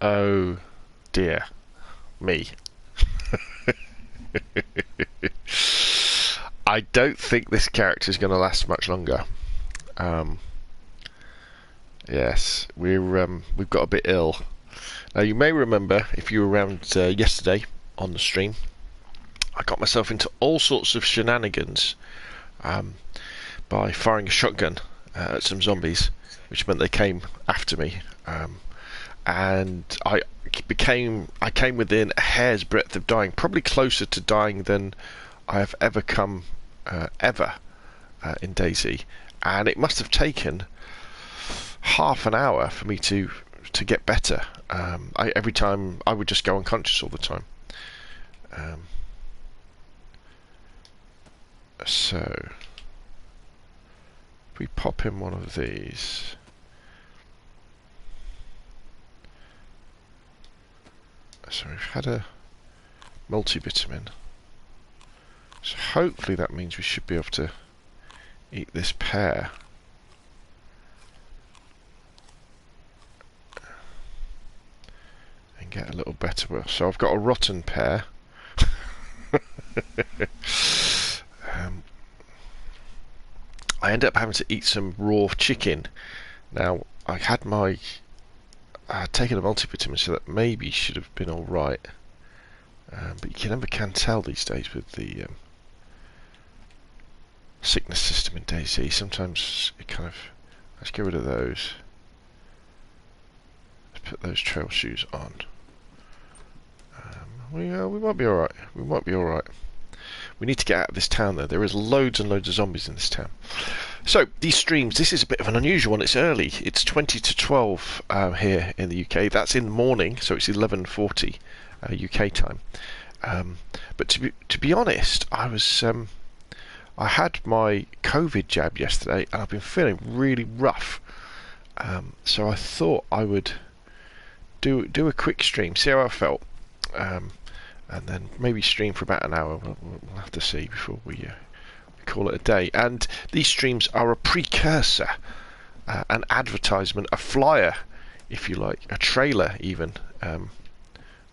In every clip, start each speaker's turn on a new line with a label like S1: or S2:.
S1: Oh dear me. I don't think this character is going to last much longer. Yes, we've got a bit ill. Now you may remember, if you were around yesterday on the stream, I got myself into all sorts of shenanigans by firing a shotgun at some zombies, which meant they came after me, and I came within a hair's breadth of dying, probably closer to dying than I have ever come in DayZ, and it must have taken half an hour for me to get better. Every time I would just go unconscious all the time. So if we pop in one of these, so we've had a multivitamin, so hopefully that means we should be able to eat this pear. And get a little better. Well, so I've got a rotten pear. I ended up having to eat some raw chicken. Now I had taken a multivitamin, so that maybe should have been all right. But you never can tell these days with the sickness system in DayZ. Sometimes it kind of. Let's get rid of those. Let's put those trail shoes on. We might be all right. We might be all right. We need to get out of this town, though. There is loads and loads of zombies in this town. So, these streams, this is a bit of an unusual one. It's early. It's 20 to 12 here in the UK. That's in the morning, so it's 11:40 UK time. But to be honest, I had my COVID jab yesterday, and I've been feeling really rough. So I thought I would do a quick stream, see how I felt. And then maybe stream for about an hour. We'll have to see before we call it a day. And these streams are a precursor, an advertisement, a flyer, if you like, a trailer even.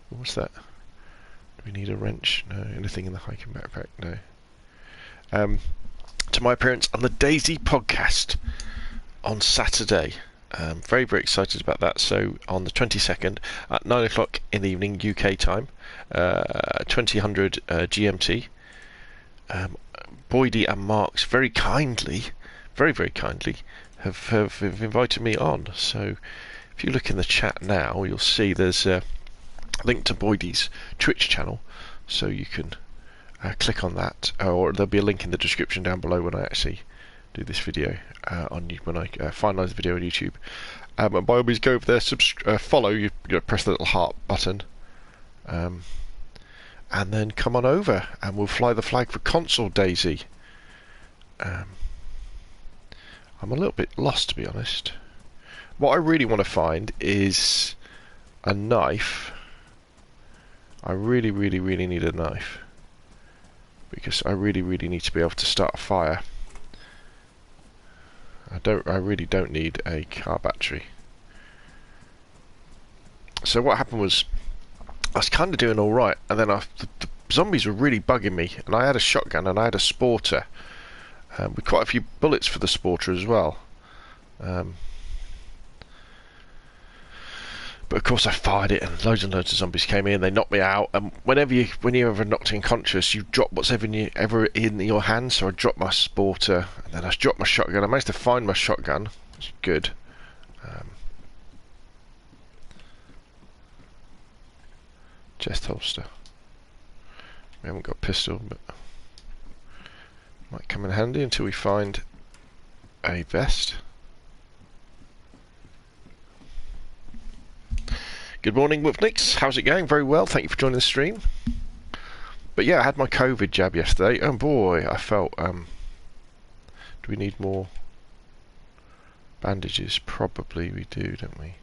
S1: What's that? Do we need a wrench? No. Anything in the hiking backpack? No. To my appearance on the DayZ podcast on Saturday. Very, very excited about that. So on the 22nd at 9 o'clock in the evening UK time, 2000 GMT, Boydie and Marks very kindly, very, very kindly have invited me on. So if you look in the chat now, you'll see there's a link to Boydie's Twitch channel, so you can click on that, or there'll be a link in the description down below when I actually do this video when I finalise the video on YouTube. And by all means, go over there, follow. You press the little heart button, and then come on over, and we'll fly the flag for console DayZ. I'm a little bit lost, to be honest. What I really want to find is a knife. I really, really, really need a knife, because I really, really need to be able to start a fire. I really don't need a car battery. So what happened was, I was kind of doing all right, and then the zombies were really bugging me, and I had a shotgun and I had a sporter, with quite a few bullets for the sporter as well. But of course I fired it, and loads of zombies came in. They knocked me out, and when you're ever knocked unconscious, you drop what's ever in your hand. So I dropped my sporter, and then I dropped my shotgun. I managed to find my shotgun, which is good. Chest holster. We haven't got a pistol, but might come in handy until we find a vest. Good morning, Wolfnix. How's it going? Very well, thank you for joining the stream. But yeah, I had my COVID jab yesterday. Oh boy, I felt... do we need more bandages? Probably we do, don't we?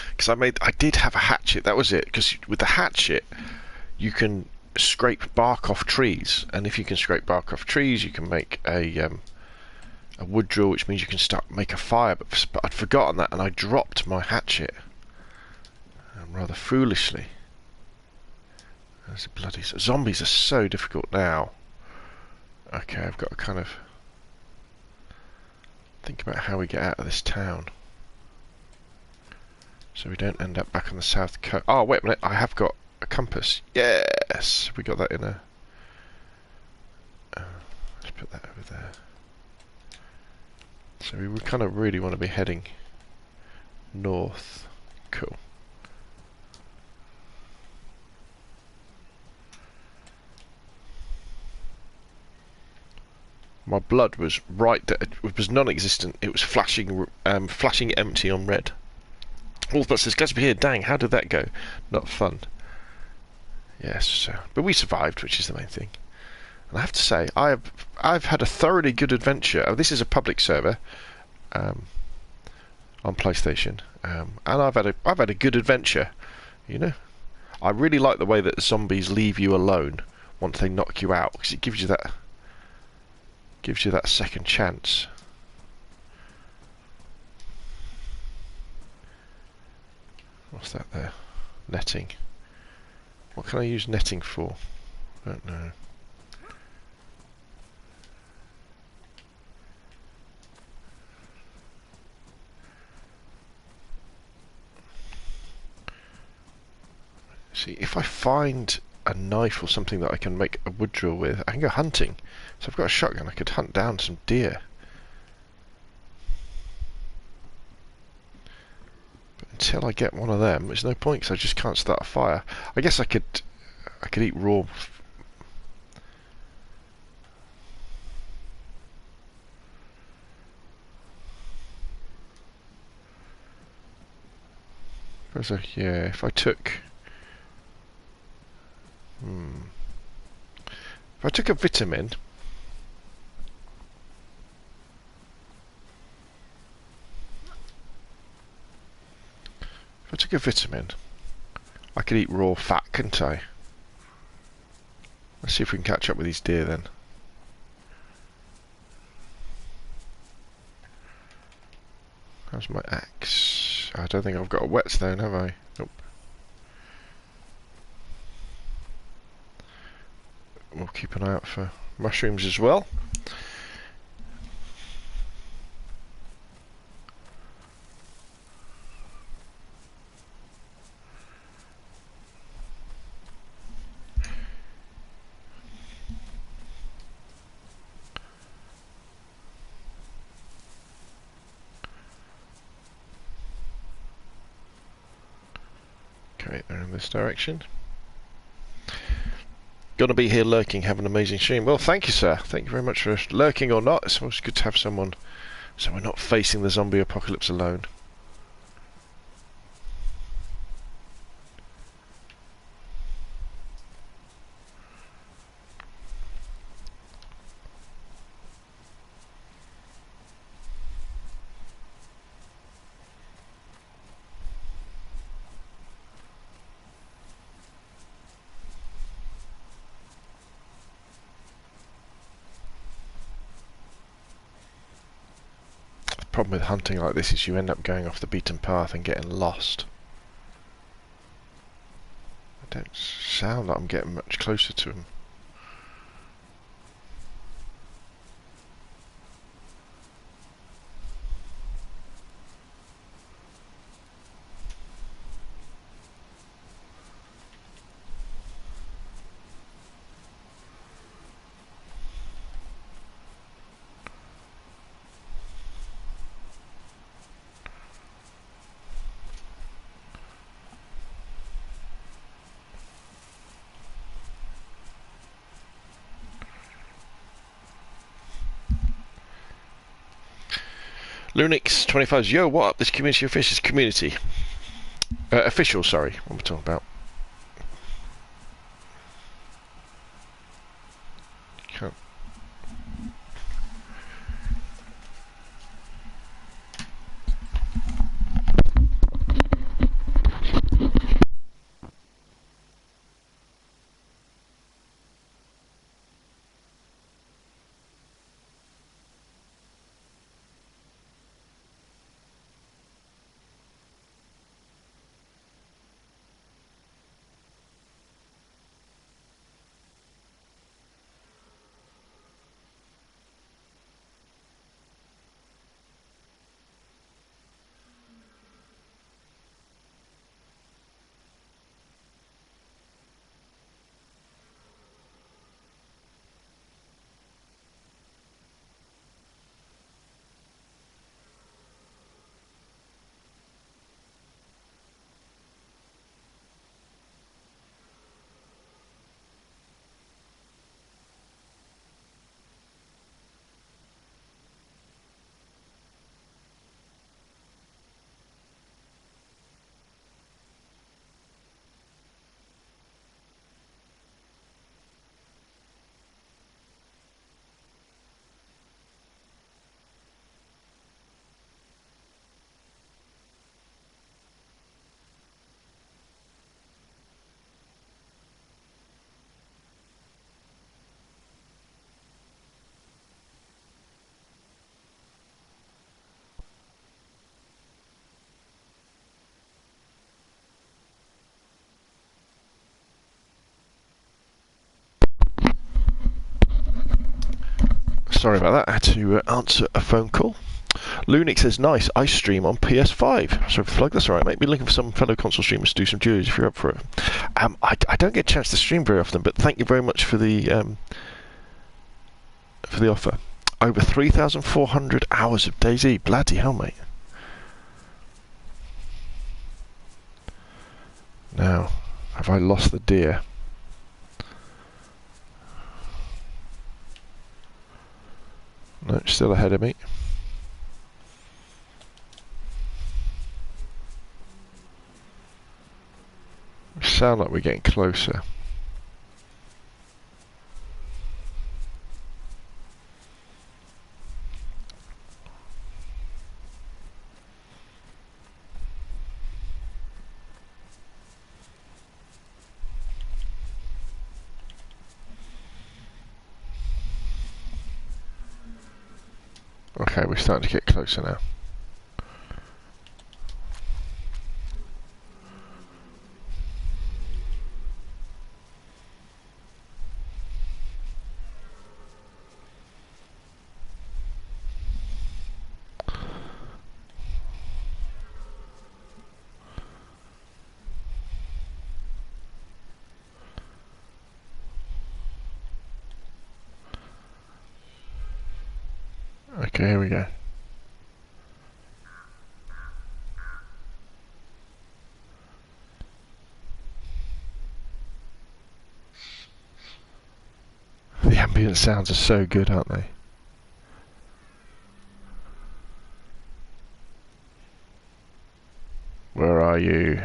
S1: Because I did have a hatchet, that was it. Because with the hatchet, you can scrape bark off trees. And if you can scrape bark off trees, you can make a a wood drill, which means you can make a fire. But I'd forgotten that, and I dropped my hatchet, rather foolishly. There's a bloody zombies are so difficult now. Okay, I've got to kind of think about how we get out of this town, so we don't end up back on the south coast. Oh, wait a minute, I have got a compass. Yes! We got that in a... let's put that over there. So we would kind of really want to be heading north. Cool. My blood was right there. It was non-existent. It was flashing empty on red. All that says, glad to be here. Dang, how did that go? Not fun. Yes, but we survived, which is the main thing. And I have to say, I've had a thoroughly good adventure. Oh, this is a public server on PlayStation, and I've had a good adventure. You know, I really like the way that the zombies leave you alone once they knock you out, because it gives you that second chance. What's that there? Netting. What can I use netting for? I don't know. See, if I find a knife or something that I can make a wood drill with, I can go hunting. So I've got a shotgun, I could hunt down some deer. But until I get one of them, there's no point, because I just can't start a fire. I guess I could eat raw. Yeah, if I took... If I took a vitamin... If I took a vitamin, I could eat raw fat, couldn't I? Let's see if we can catch up with these deer then. How's my axe? I don't think I've got a whetstone, have I? Nope. We'll keep an eye out for mushrooms as well. Okay, they're in this direction. Gonna be here lurking, have an amazing stream. Well, thank you, sir. Thank you very much for lurking or not. It's always good to have someone, so we're not facing the zombie apocalypse alone. Problem with hunting like this is you end up going off the beaten path and getting lost. I don't sound like I'm getting much closer to them. Lunix 25's, yo, what up? This community official community. Official, sorry. What am I talking about? Can't. Sorry about that, I had to answer a phone call. Lunix says, nice, I stream on PS5. Sorry for the plug, that's alright, mate. Be looking for some fellow console streamers to do some duos if you're up for it. I don't get a chance to stream very often, but thank you very much for the offer. Over 3,400 hours of DayZ. Bloody hell, mate. Now, have I lost the deer? No, it's still ahead of me. Sound like we're getting closer. Okay, we're starting to get closer now. Okay, here we go. The ambient sounds are so good, aren't they? Where are you?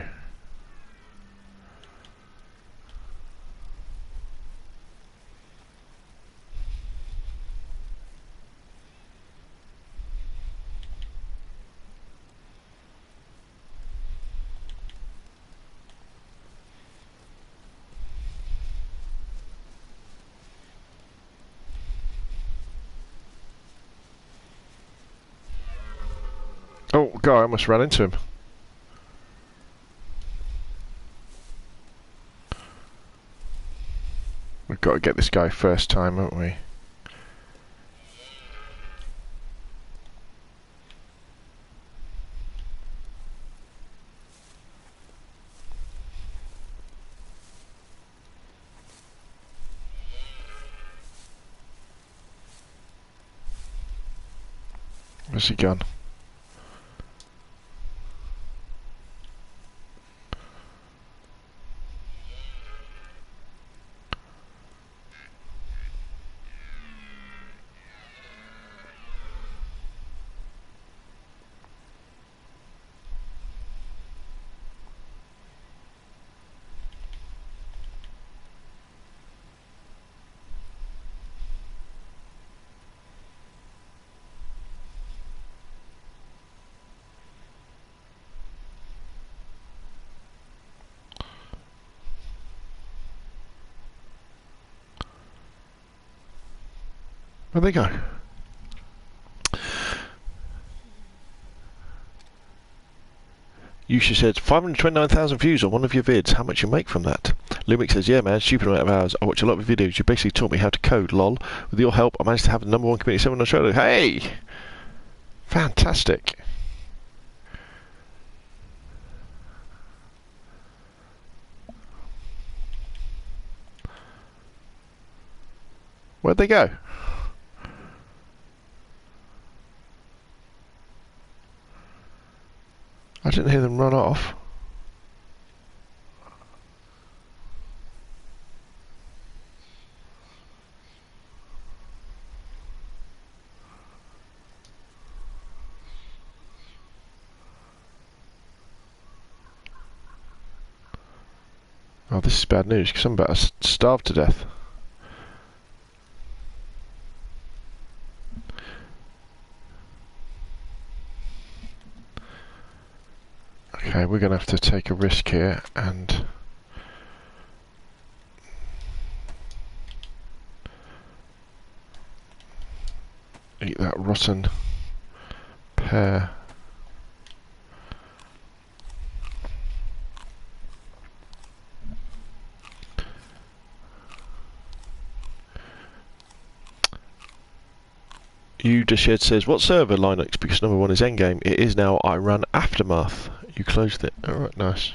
S1: Oh, God, I almost ran into him. We've got to get this guy first time, haven't we? Where's he gone? Where'd they go? Yusha said 529,000 views on one of your vids. How much you make from that? Lumix says, yeah man, stupid amount of hours. I watch a lot of videos. You basically taught me how to code, lol. With your help, I managed to have the #1 community server in Australia. Hey! Fantastic. Where'd they go? I didn't hear them run off. Oh, this is bad news because I'm about to starve to death. Okay, we're going to have to take a risk here and eat that rotten pear. Udashed says, what server Linux? Because number one is Endgame. It is now. I run Aftermath. You closed it. Alright, nice.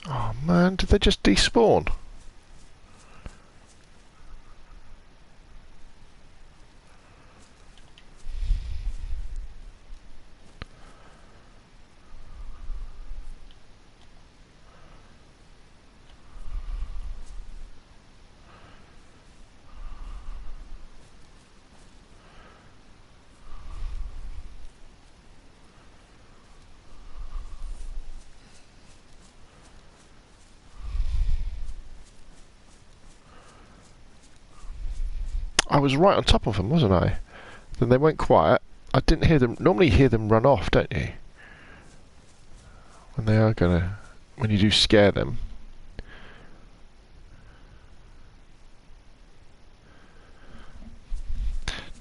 S1: Oh man, did they just despawn? I was right on top of them, wasn't I? Then they went quiet. I didn't hear them. Normally you hear them run off, don't you? When they are gonna... When you do scare them.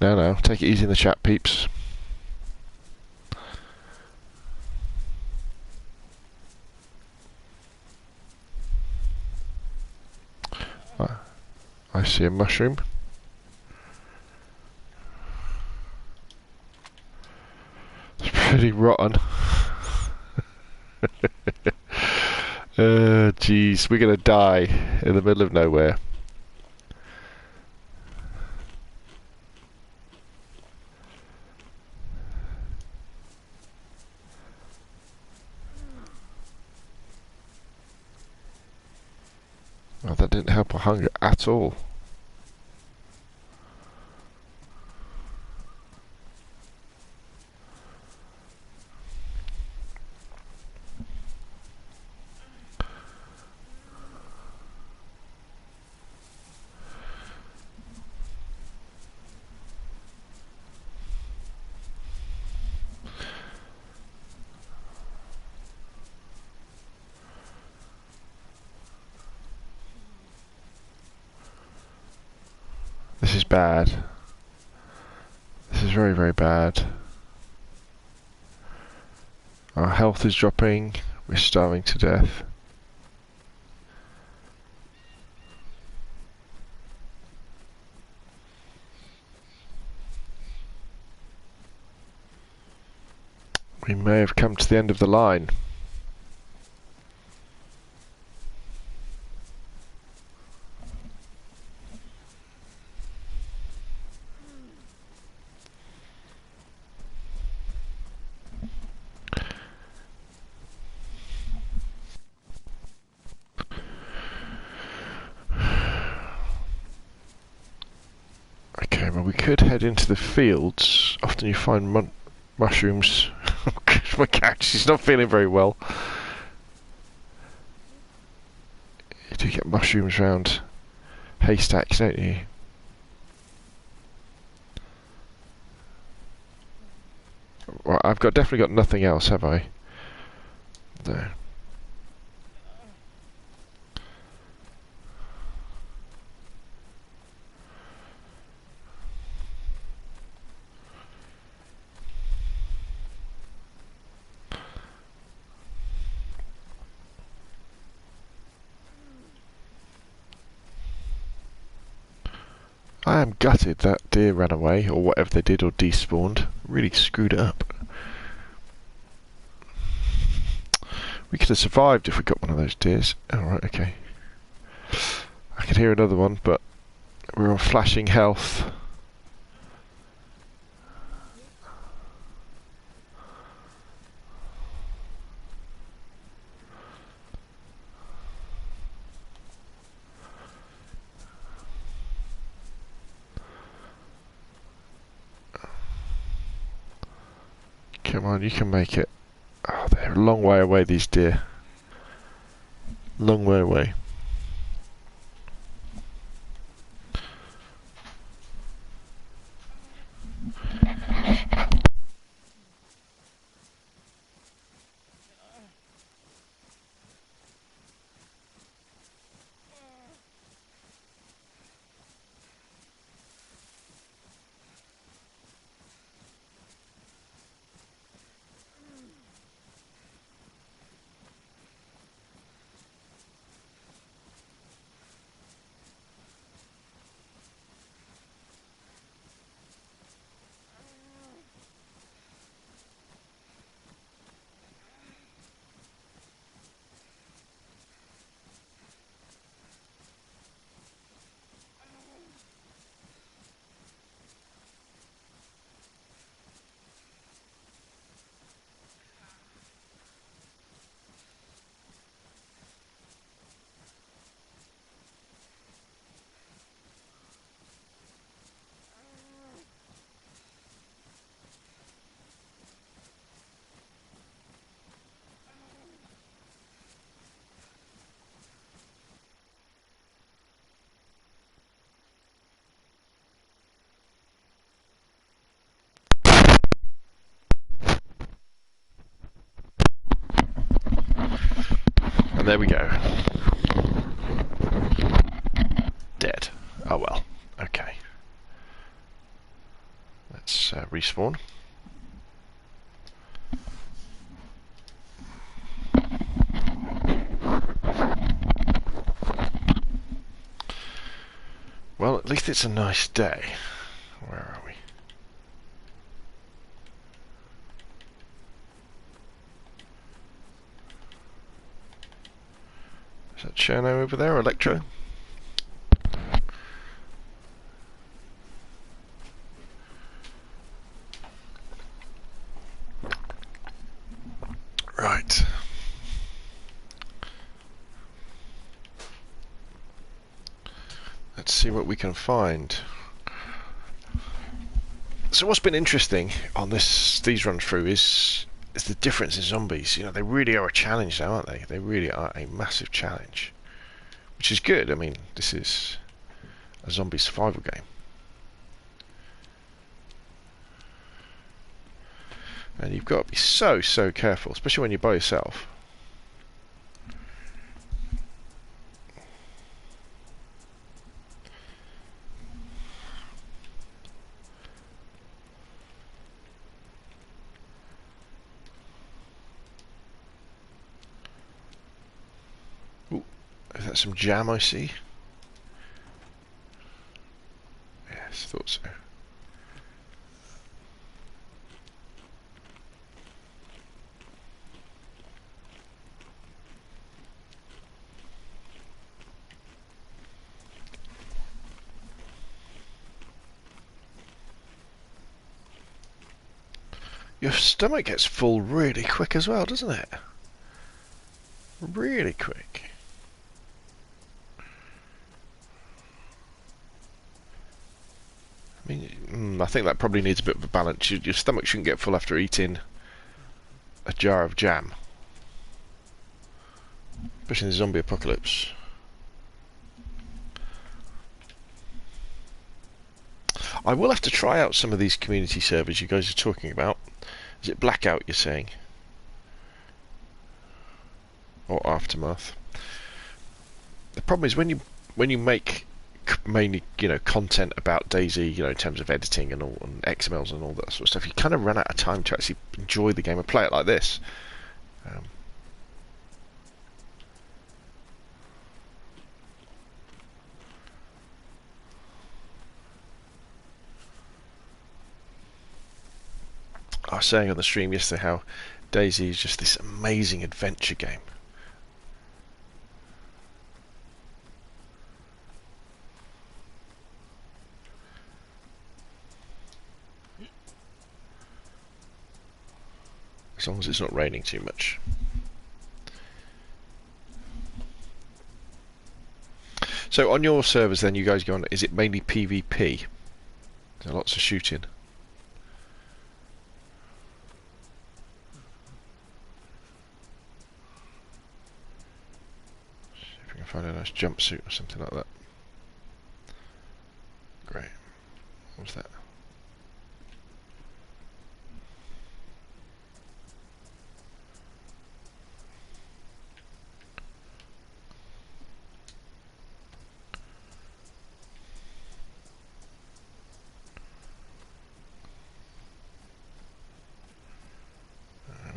S1: No, take it easy in the chat, peeps. I see a mushroom. It's pretty rotten. Jeez, we're gonna die in the middle of nowhere. Oh, that didn't help our hunger at all. This is bad. This is very, very bad. Our health is dropping. We're starving to death. We may have come to the end of the line. Okay, well we could head into the fields. Often you find mushrooms. My cat, she's not feeling very well. You do get mushrooms round haystacks, don't you? Well, I've definitely got nothing else, have I? No. I am gutted that deer ran away, or whatever they did, or despawned. Really screwed it up. We could have survived if we got one of those deers. Alright, okay. I could hear another one, but we're on flashing health. Come on, you can make it. Oh, they're a long way away, these deer. Long way away. there we go. Dead. Oh well. Okay. Let's respawn. Well, at least it's a nice day. Where are we? Is that Cherno over there, or Electro? Right. Let's see what we can find. So what's been interesting on these run through is the difference in zombies. You know, they really are a challenge now, aren't they? They really are a massive challenge, which is good. I mean, this is a zombie survival game. And you've got to be so careful, especially when you're by yourself. Ooh, is that some jam I see? Yes, thought so. Your stomach gets full really quick as well, doesn't it? Really quick. I mean, I think that probably needs a bit of a balance. Your stomach shouldn't get full after eating a jar of jam. Especially in the zombie apocalypse. I will have to try out some of these community servers you guys are talking about. Is it Blackout you're saying? Or Aftermath? The problem is when you make mainly, you know, content about DayZ, you know, in terms of editing and all and XMLs and all that sort of stuff, you kind of run out of time to actually enjoy the game and play it like this. I was saying on the stream yesterday how DayZ is just this amazing adventure game. As long as it's not raining too much. So on your servers then you guys go on, is it mainly PvP? Is there lots of shooting? See if we can find a nice jumpsuit or something like that. Great. What was that?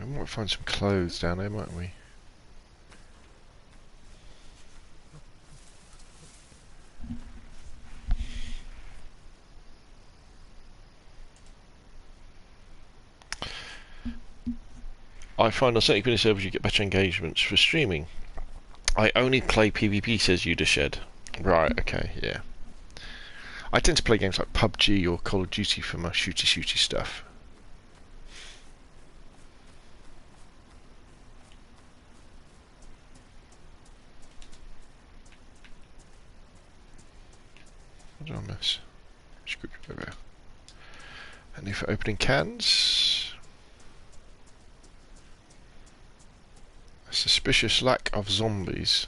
S1: We might find some clothes down there, mightn't we? I find on certain community servers you get better engagements for streaming. I only play PvP, says Udashed. Right, okay, yeah. I tend to play games like PUBG or Call of Duty for my shooty stuff. What did I miss? And if opening cans, a suspicious lack of zombies.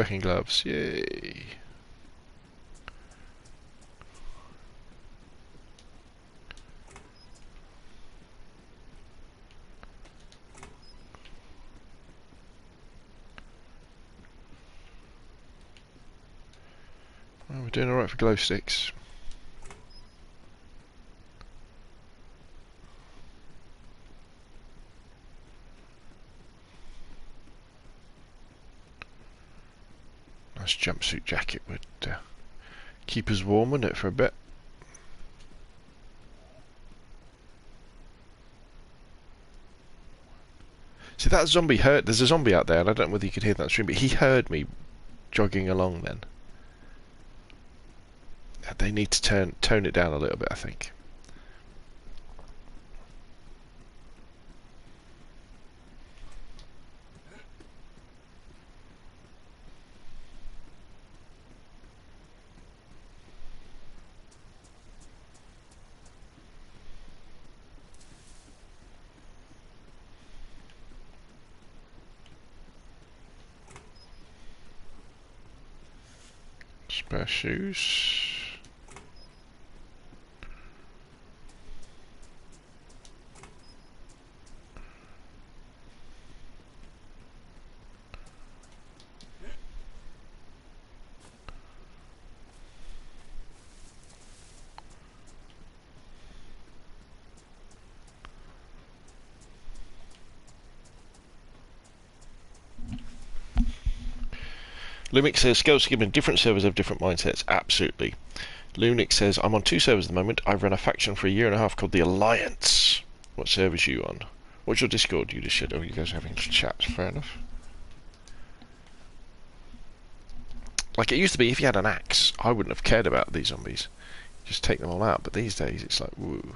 S1: Working gloves, yay. Well, we're doing alright for glow sticks. Nice jumpsuit jacket would keep us warm, wouldn't it, for a bit? See, that zombie heard. There's a zombie out there, and I don't know whether you could hear that stream, but he heard me jogging along then. They need to tone it down a little bit, I think. Spare shoes. Lumix says, Scalespeeder, different servers have different mindsets. Absolutely. Lunix says, I'm on 2 servers at the moment. I've run a faction for a year and a half called the Alliance. What server are you on? What's your Discord? You just said, oh, you guys are having chats. Fair enough. Like it used to be, if you had an axe, I wouldn't have cared about these zombies. Just take them all out. But these days, it's like, woo.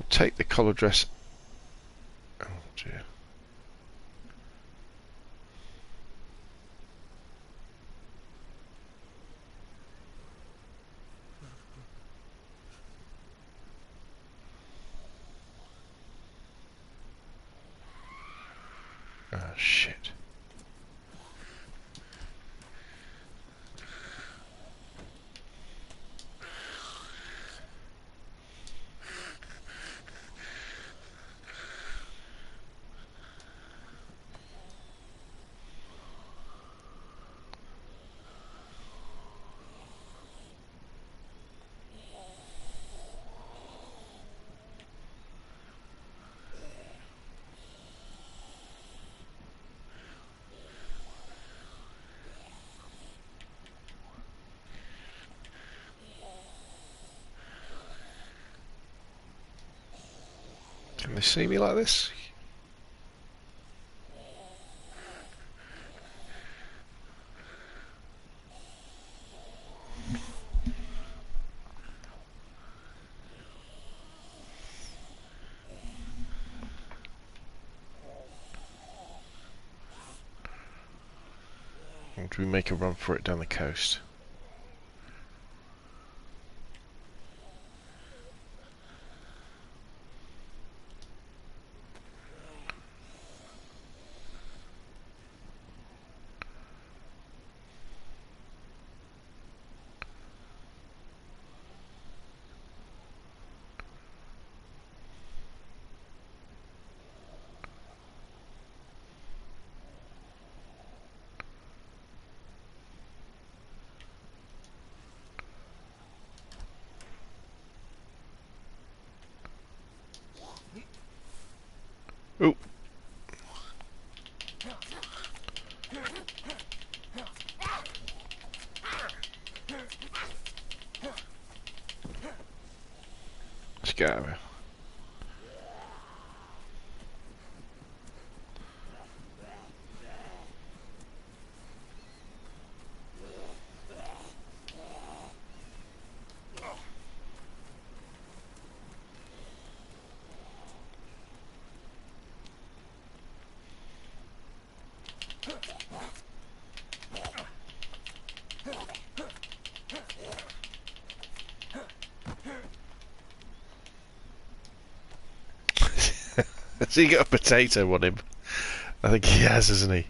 S1: Take the collar dress. Oh dear. Oh shit. Can they see me like this? Or do we make a run for it down the coast? Oh. Let's get out of here. So you got a potato on him. I think he has, hasn't he?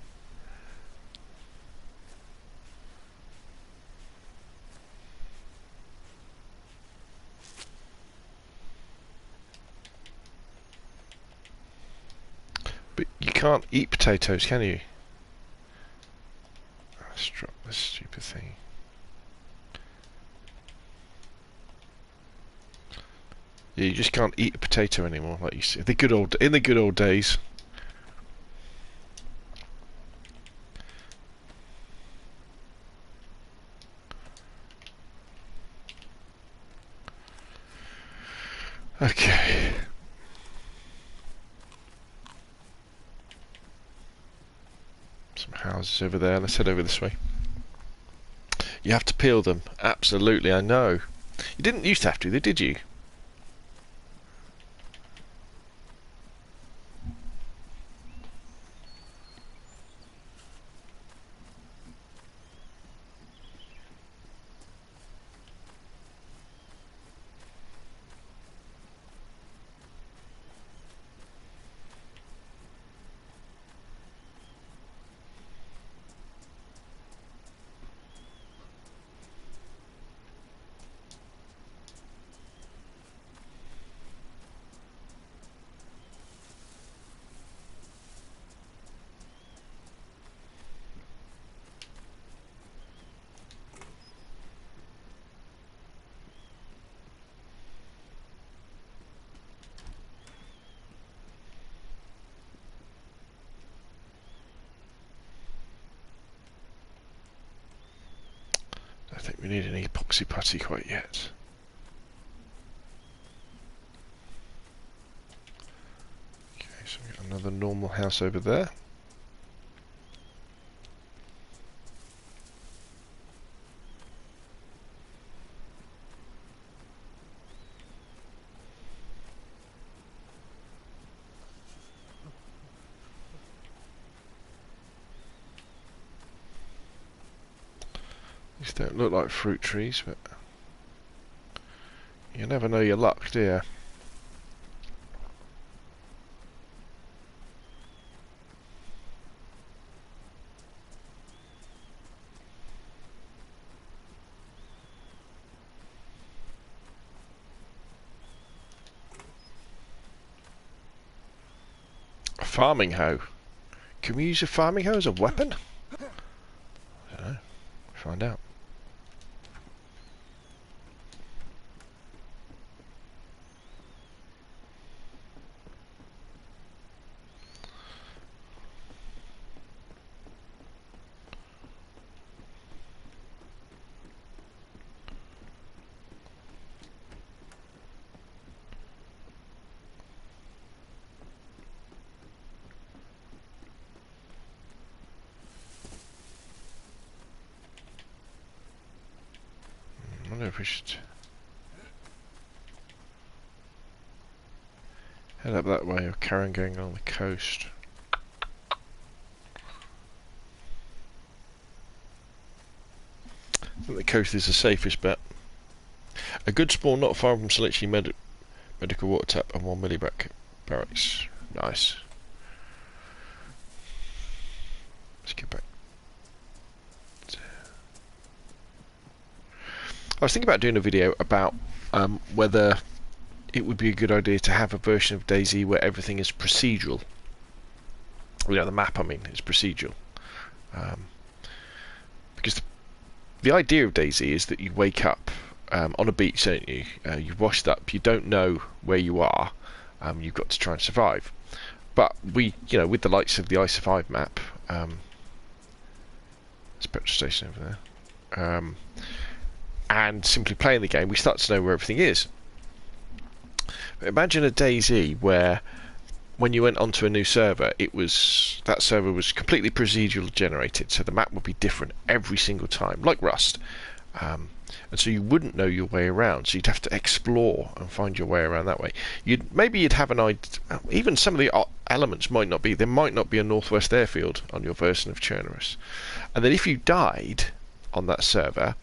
S1: But you can't eat potatoes, can you? Let's drop this stupid thing. Yeah, you just can't eat a potato anymore, like you see. In the good old days. Okay. Some houses over there. Let's head over this way. You have to peel them. Absolutely, I know. You didn't used to have to, did you? I don't think we need an epoxy putty quite yet. Okay, so we've got another normal house over there. These don't look like fruit trees, but you never know your luck, do you? A farming hoe. Can we use a farming hoe as a weapon? I don't know. Find out. I wonder if we should head up that way or carry on going along the coast. I think the coast is the safest bet. A good spawn not far from Selection medical water tap and 1 milliback barracks. Nice. Let's get back. I was thinking about doing a video about whether it would be a good idea to have a version of DayZ where everything is procedural. You know, the map, I mean, is procedural. Because the idea of DayZ is that you wake up on a beach, don't you? You've washed up, you don't know where you are, you've got to try and survive. But we, you know, with the likes of the I-Survive map, there's a petrol station over there, and simply playing the game, we start to know where everything is. But imagine a DayZ where, when you went onto a new server, that server was completely procedural generated, so the map would be different every single time, like Rust. And so you wouldn't know your way around, so you'd have to explore and find your way around that way. Maybe you'd have an idea. Even some of the elements might not be. There might not be a northwest airfield on your version of Chernarus, and then if you died on that server,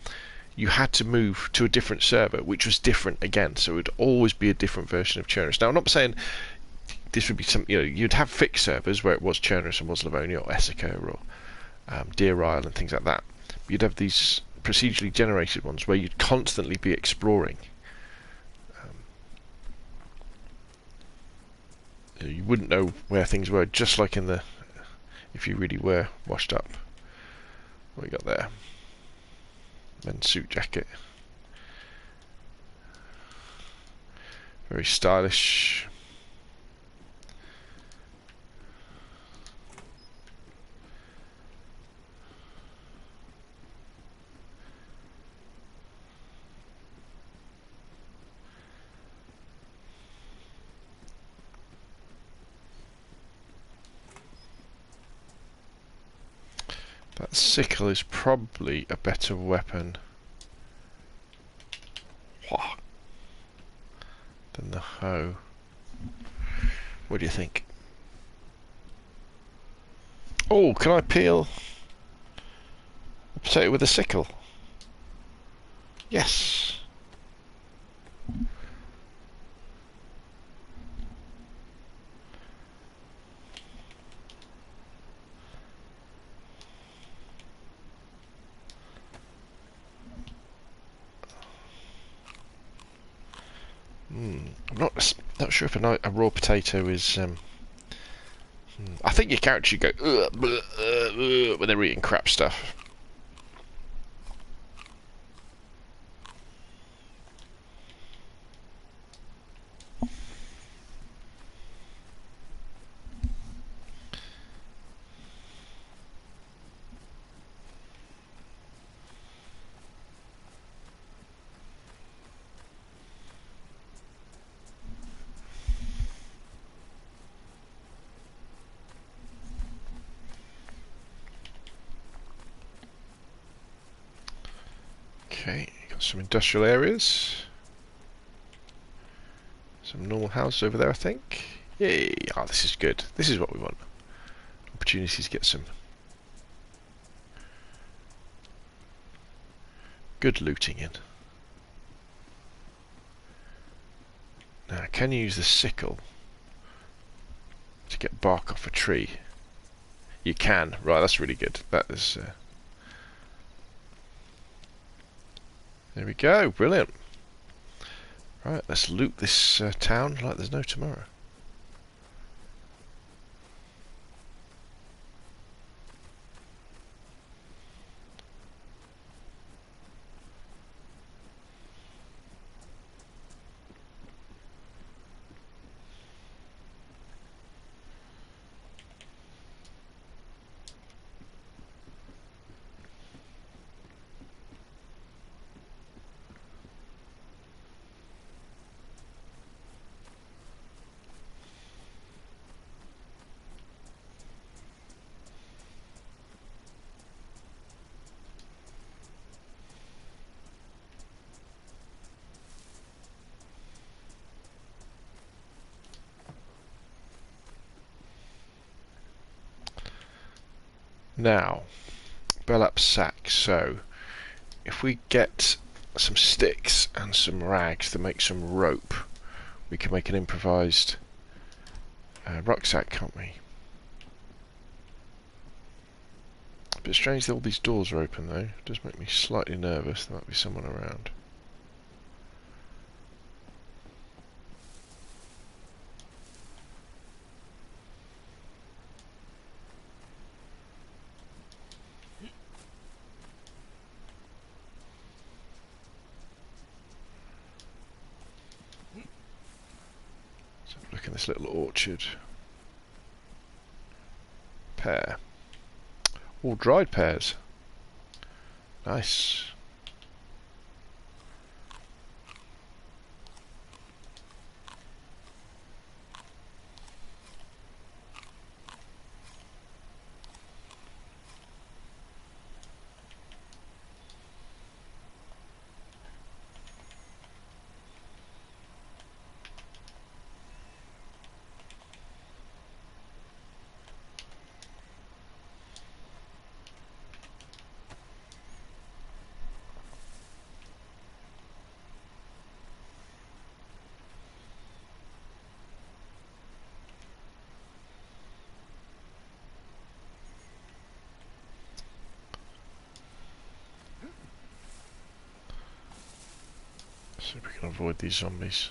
S1: you had to move to a different server, which was different again. So it would always be a different version of Chernarus. Now, I'm not saying this would be some, you'd have fixed servers where it was Chernarus and was Livonia or Essica or Deer Isle and things like that. But you'd have these procedurally generated ones where you'd constantly be exploring. You wouldn't know where things were, just like in the, if you really were washed up. What we got there? Men's suit jacket. Very stylish. That sickle is probably a better weapon than the hoe. What do you think? Oh, can I peel a potato with a sickle? Yes. I'm not sure if a raw potato is. I think your character should go when they're eating crap stuff. Okay, got some industrial areas. Some normal houses over there, I think. Yay! Oh, this is good. This is what we want. Opportunities to get some good looting in. Now, can you use the sickle to get bark off a tree? You can. Right, that's really good. That is... There we go. Brilliant. Right, let's loot this town like there's no tomorrow. Now, burlap sack. So, if we get some sticks and some rags to make some rope, we can make an improvised rucksack, can't we? A bit strange that all these doors are open though. It does make me slightly nervous. There might be someone around. Look at this little orchard. Pear. All dried pears. Nice. can avoid these zombies.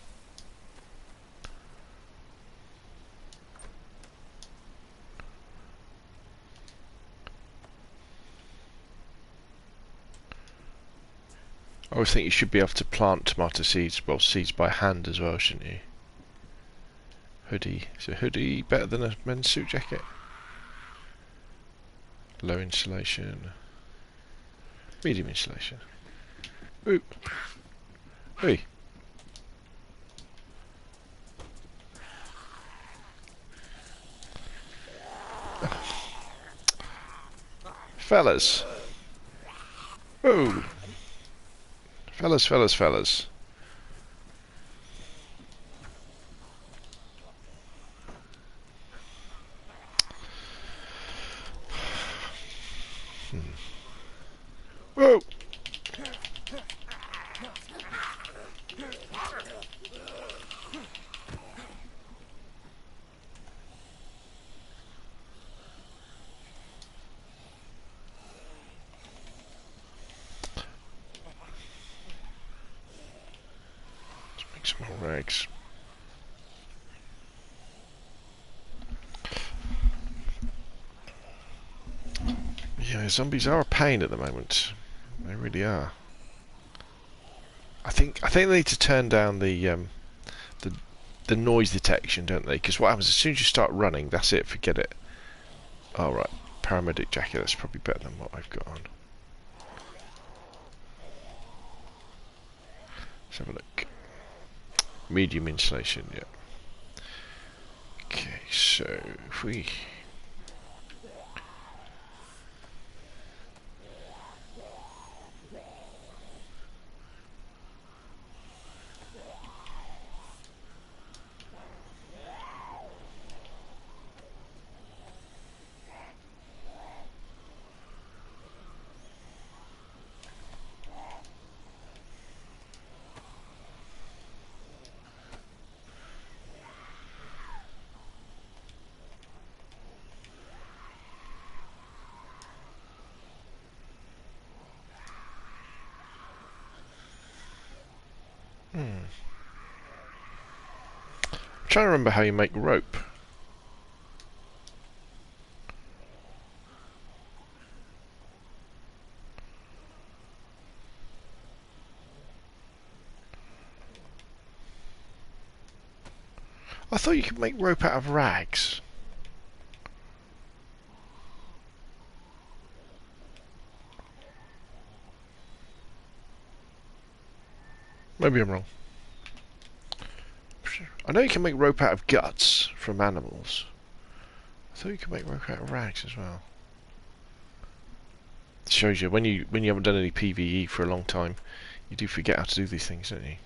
S1: I always think you should be able to plant tomato seeds, well, seeds by hand as well, shouldn't you? Hoodie. Is a hoodie better than a men's suit jacket? Low insulation. Medium insulation. Ooh. Hey. Fellas. Oh. Fellas. Whoa. Let's make some more rags. Yeah, zombies are a pain at the moment. They really are. I think they need to turn down the noise detection, don't they? Because what happens as soon as you start running, that's it. Forget it. All right, paramedic jacket. That's probably better than what I've got on. Let's have a look. Medium insulation. Yeah. Okay, so if we. I'm trying to remember how you make rope. I thought you could make rope out of rags. Maybe I'm wrong. I know you can make rope out of guts from animals. I thought you could make rope out of rags as well. It shows you when you haven't done any PvE for a long time, you do forget how to do these things, don't you?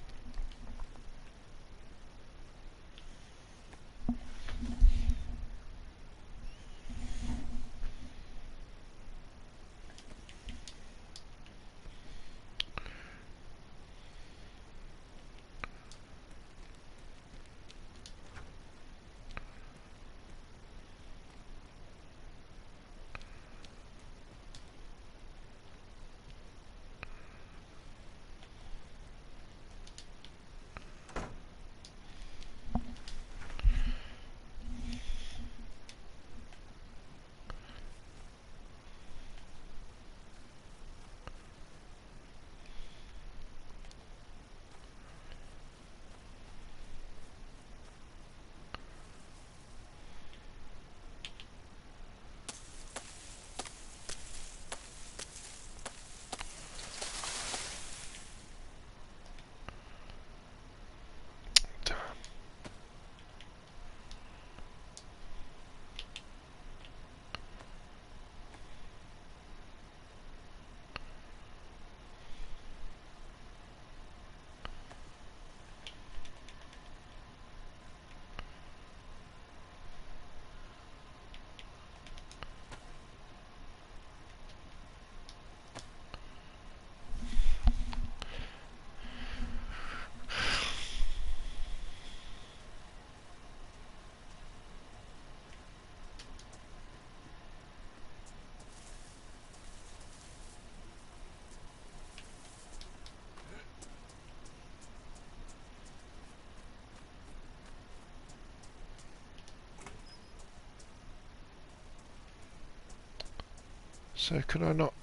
S1: So can I not?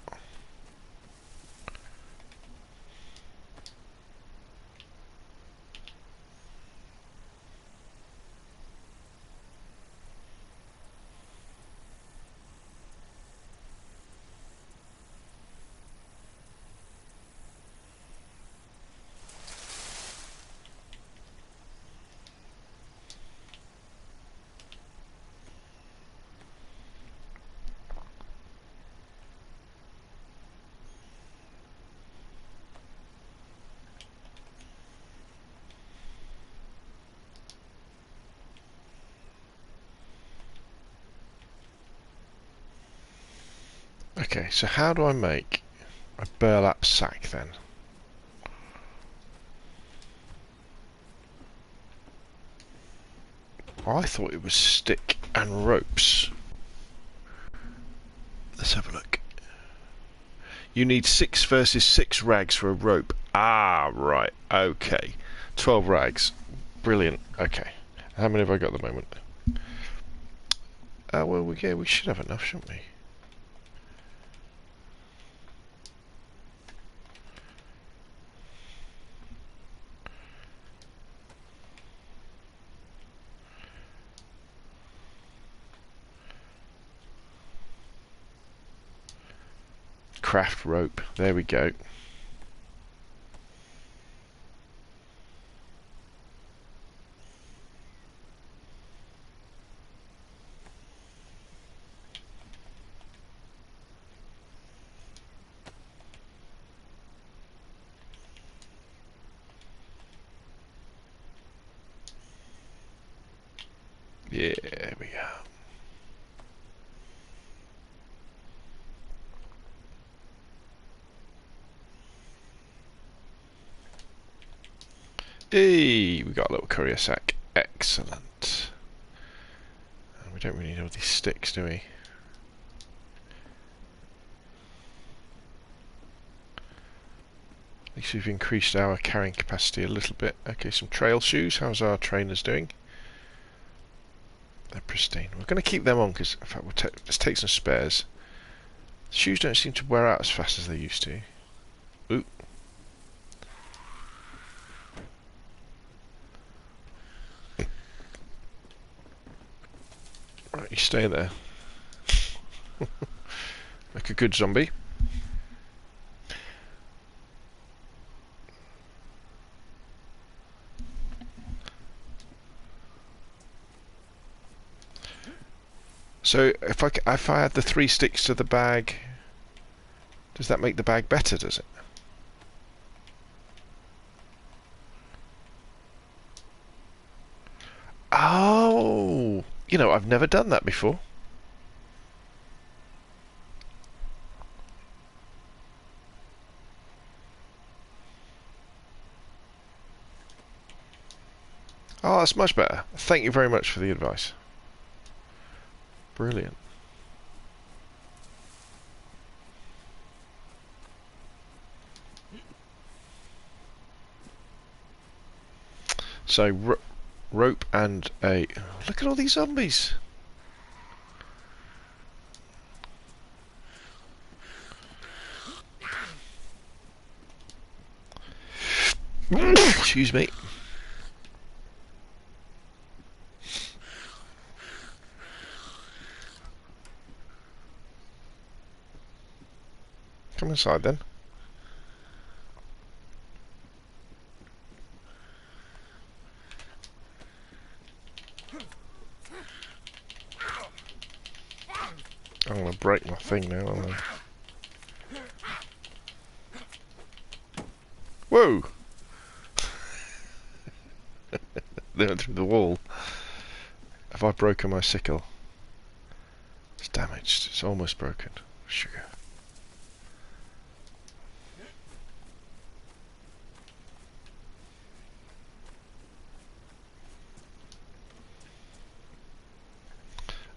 S1: Okay, so how do I make a burlap sack then? I thought it was stick and ropes. Let's have a look. You need 6 versus 6 rags for a rope. Ah, right. Okay. 12 rags. Brilliant. Okay. How many have I got at the moment? Well, we should have enough, shouldn't we? Craft rope. There we go. Yeah, there we go. Hey, we got a little courier sack. Excellent. And we don't really need all these sticks, do we? At least we've increased our carrying capacity a little bit. Okay, some trail shoes. How's our trainers doing? They're pristine. We're going to keep them on because, in fact, let's take some spares. Shoes don't seem to wear out as fast as they used to. Ooh. Right, you stay there. Like a good zombie. So if I add the 3 sticks to the bag, does that make the bag better, does it? Oh, you know, I've never done that before. Oh, that's much better. Thank you very much for the advice. Brilliant. So, rope and a... Look at all these zombies. Excuse me. Come inside then. I'm going to break my thing now, aren't I? Whoa! They went through the wall. Have I broken my sickle? It's damaged. It's almost broken. Sugar.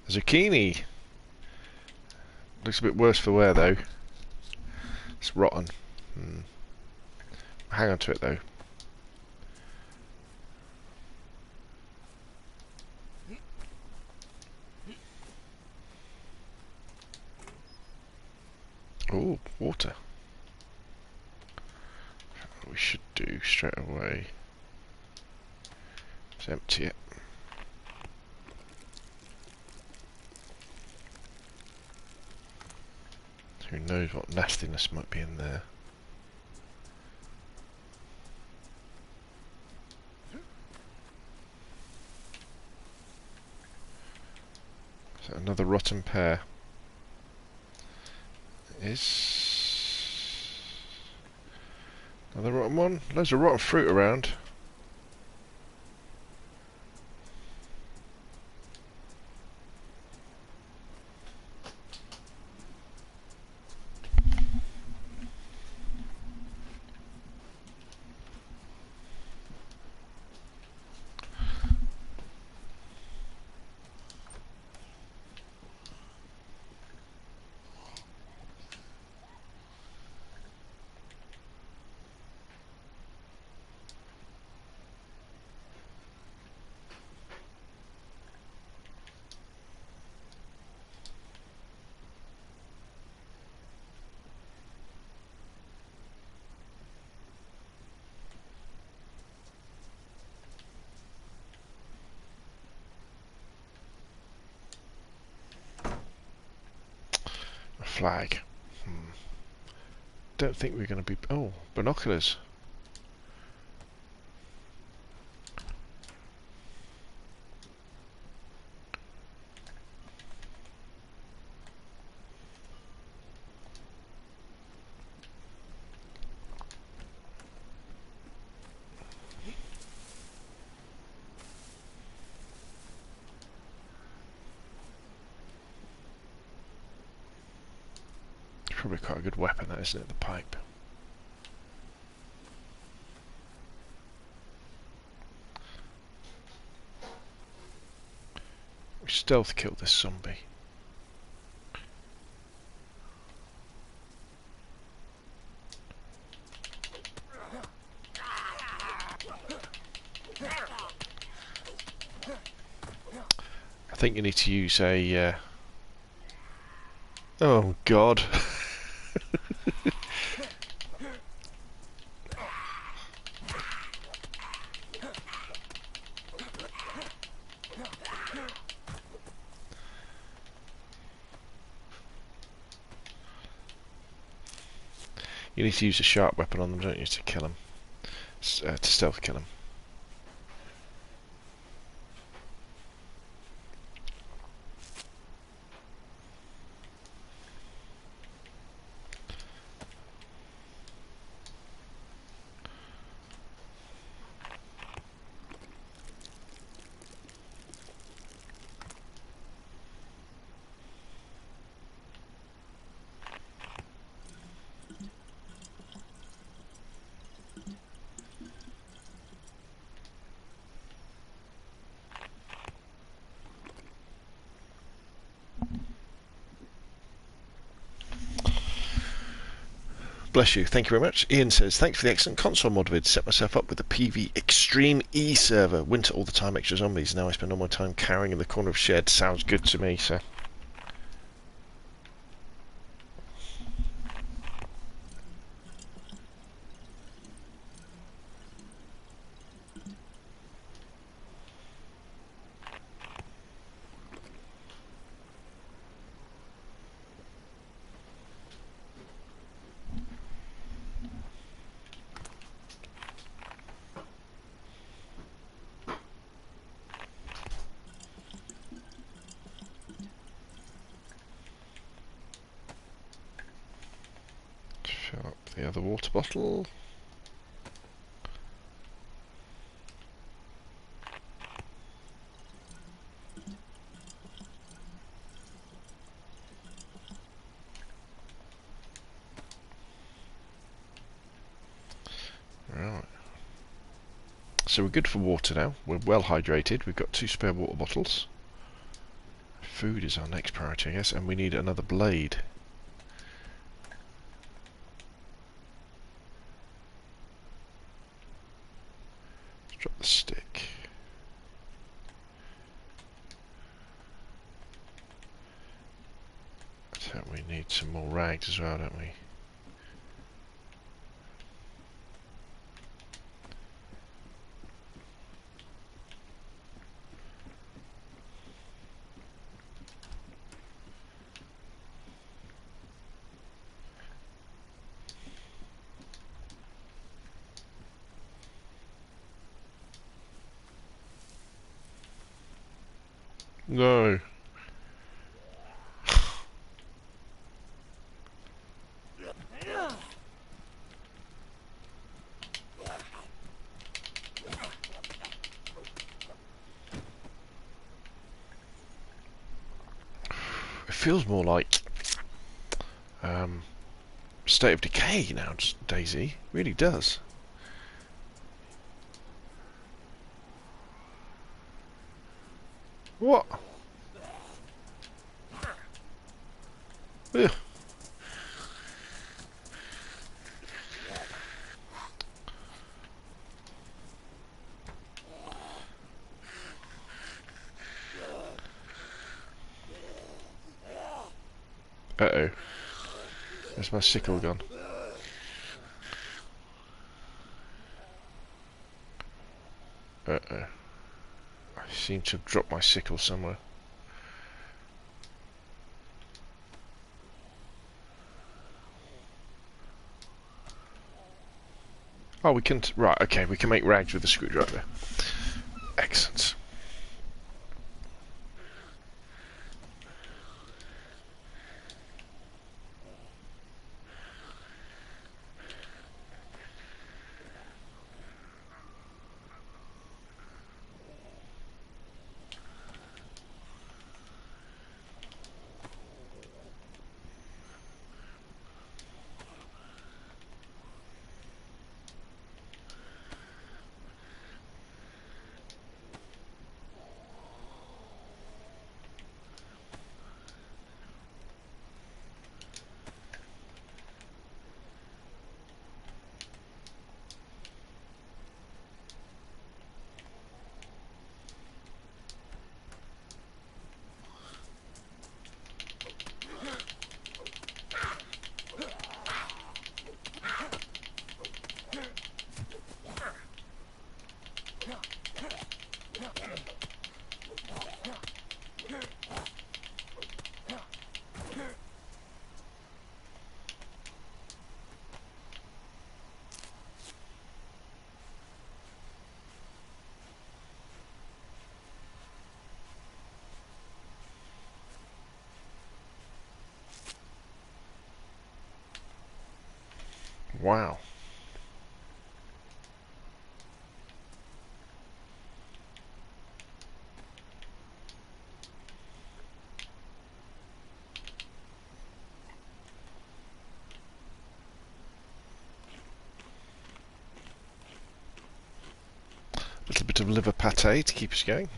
S1: Zucchini. Looks a bit worse for wear though. It's rotten. Hang on to it though. Ooh, water. What we should do straight away is empty it. Who knows what nastiness might be in there. So another rotten pear. Is another rotten one? Loads of rotten fruit around. Flag. Don't think we're going to be... Oh, binoculars. Probably quite a good weapon, that, isn't it? The pipe. We stealth kill this zombie. I think you need to use a... Oh, God. You need to use a sharp weapon on them, don't you, to kill them? To stealth kill them. Bless you, thank you very much. Ian says, thanks for the excellent console mod vid. Set myself up with the PV Extreme E server. Winter all the time, extra zombies. Now I spend all my time cowering in the corner of shed. Sounds good to me, so. Fill up the other water bottle. Right. So we're good for water now. We're well hydrated. We've got 2 spare water bottles. Food is our next priority, I guess, and we need another blade. Let's drop the stick. But we need some more rags as well, don't we? No. It feels more like State of Decay now, just DayZ. Really does. What? Ugh. Uh-oh. Where's my sickle gone? Uh-oh. I seem to have dropped my sickle somewhere. Oh, we can... Right, okay, we can make rags with the screwdriver. Excellent. Wow. A little bit of liver pate to keep us going.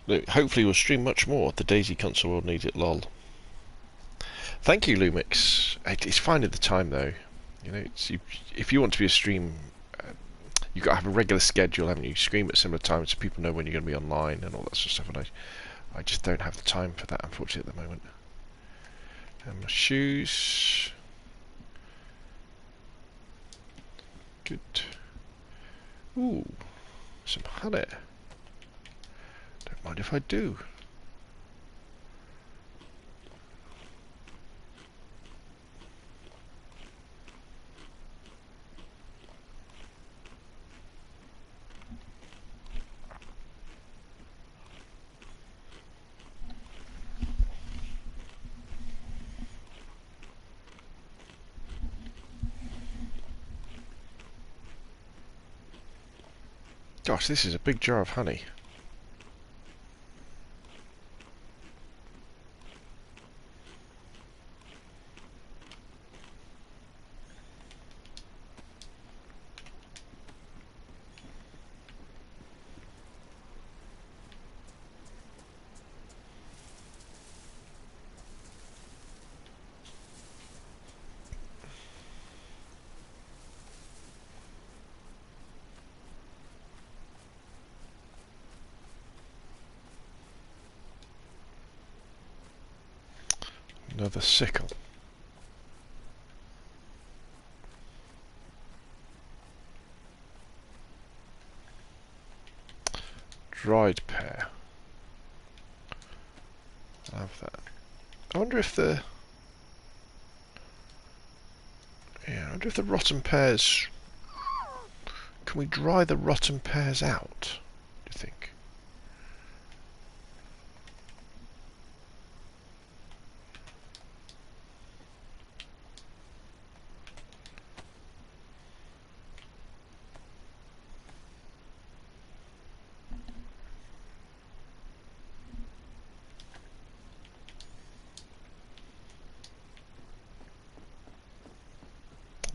S1: Look, hopefully we'll stream much more. The DayZ console will need it, lol. Thank you, Lumix. It's finding the time though. You know, if you want to be a stream, you've got to have a regular schedule, haven't you? Stream at similar times so people know when you're going to be online and all that sort of stuff. And I just don't have the time for that, unfortunately, at the moment. And my shoes. Good. Ooh, some honey. Don't mind if I do. Gosh, this is a big jar of honey. Another sickle. Dried pear. I'll have that. I wonder if the... Yeah, I wonder if the rotten pears... Can we dry the rotten pears out, do you think?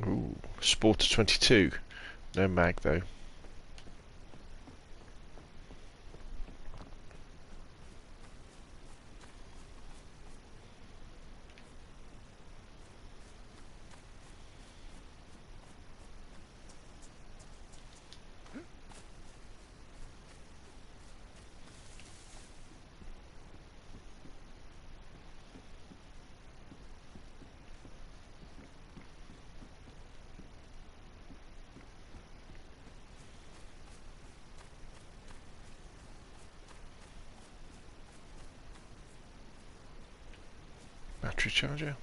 S1: Ooh, Sporter 22. No mag though. Battery charger.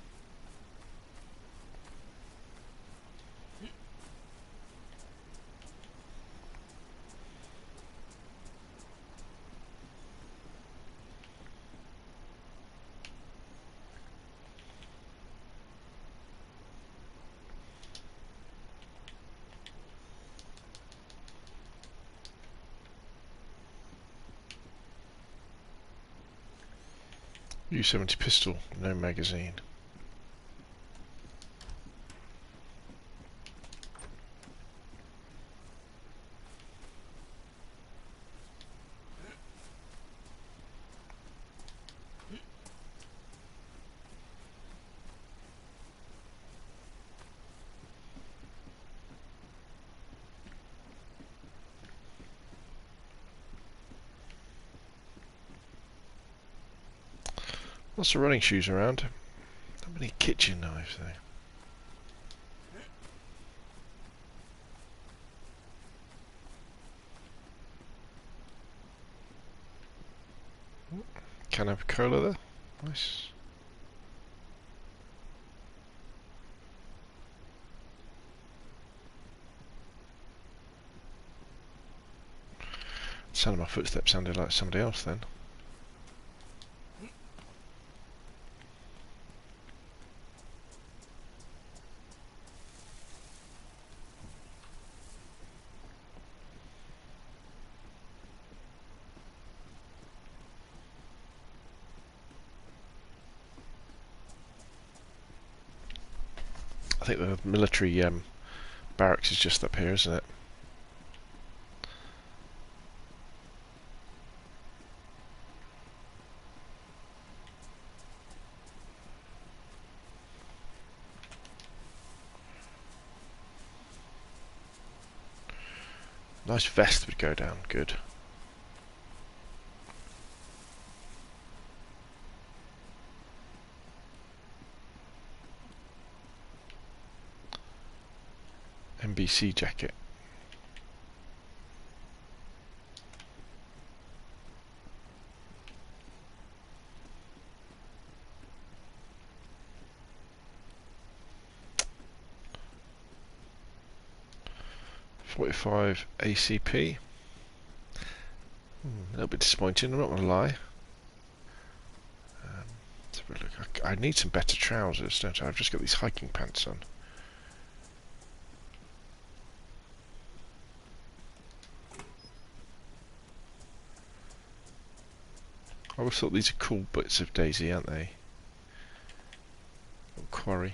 S1: U70 pistol, no magazine. Lots of running shoes around. Not many kitchen knives though. Can of cola there. Nice. The sound of my footsteps sounded like somebody else then. I think the military barracks is just up here, isn't it? Nice vest would go down, good. NBC jacket. .45 ACP. A little bit disappointing, I'm not going to lie. Let's have a look. I need some better trousers, don't I? I've just got these hiking pants on. I always thought these are cool bits of DayZ, aren't they? Little quarry.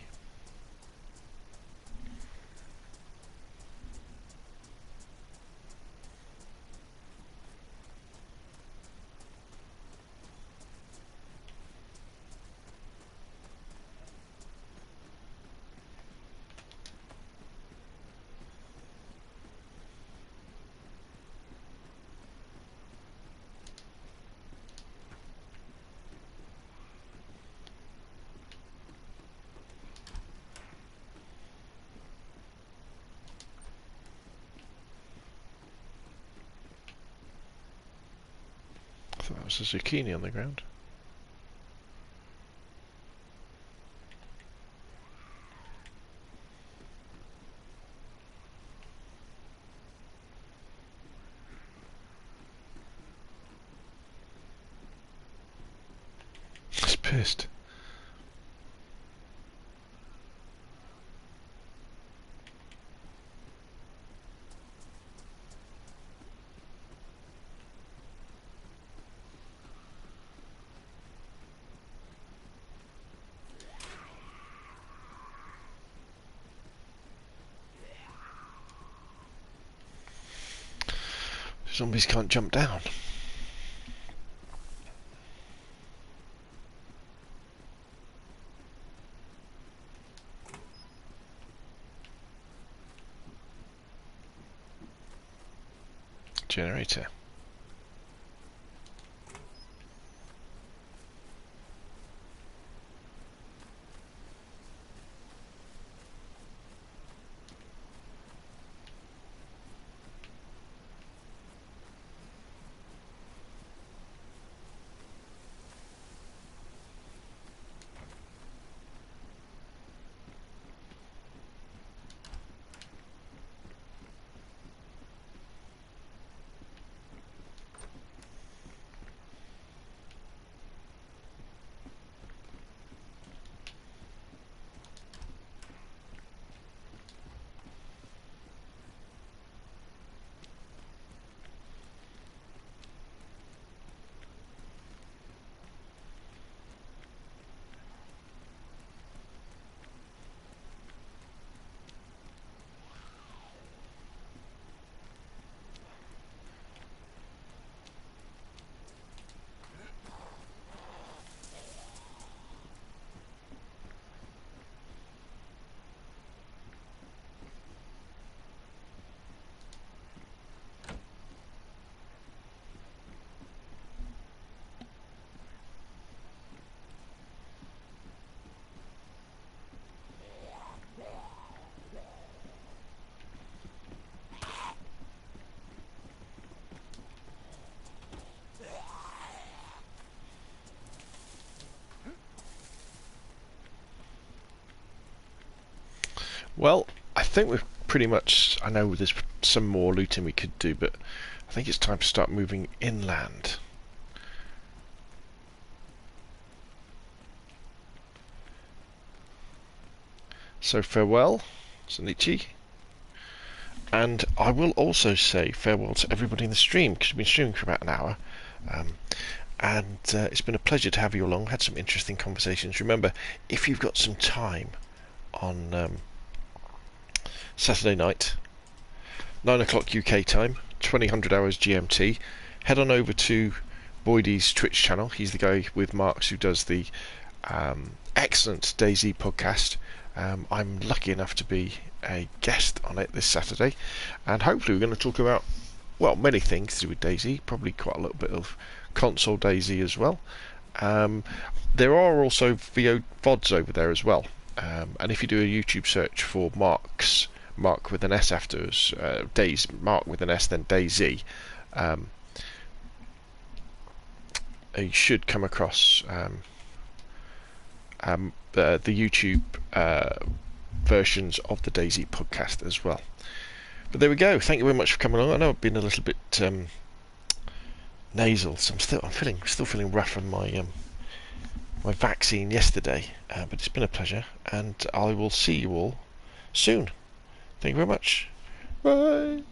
S1: That was a zucchini on the ground. It's pissed. Zombies can't jump down. Generator. Well, I think we've pretty much... I know there's some more looting we could do, but I think it's time to start moving inland. So farewell, Sonichi. And I will also say farewell to everybody in the stream, because we've been streaming for about an hour. And it's been a pleasure to have you along. Had some interesting conversations. Remember, if you've got some time on Saturday night, 9 o'clock UK time, 2000 hours GMT, head on over to Boydie's Twitch channel. He's the guy with Marks who does the excellent DayZ podcast. I'm lucky enough to be a guest on it this Saturday, and hopefully we're going to talk about, well, many things to do with DayZ, probably quite a little bit of console DayZ as well. There are also VODs over there as well, and if you do a YouTube search for Mark with an S after us, Mark with an S, then DayZ, you should come across the YouTube versions of the DayZ podcast as well. But there we go. Thank you very much for coming along. I know I've been a little bit nasal, so I'm still feeling rough from my my vaccine yesterday. But it's been a pleasure, and I will see you all soon. Thank you very much. Bye.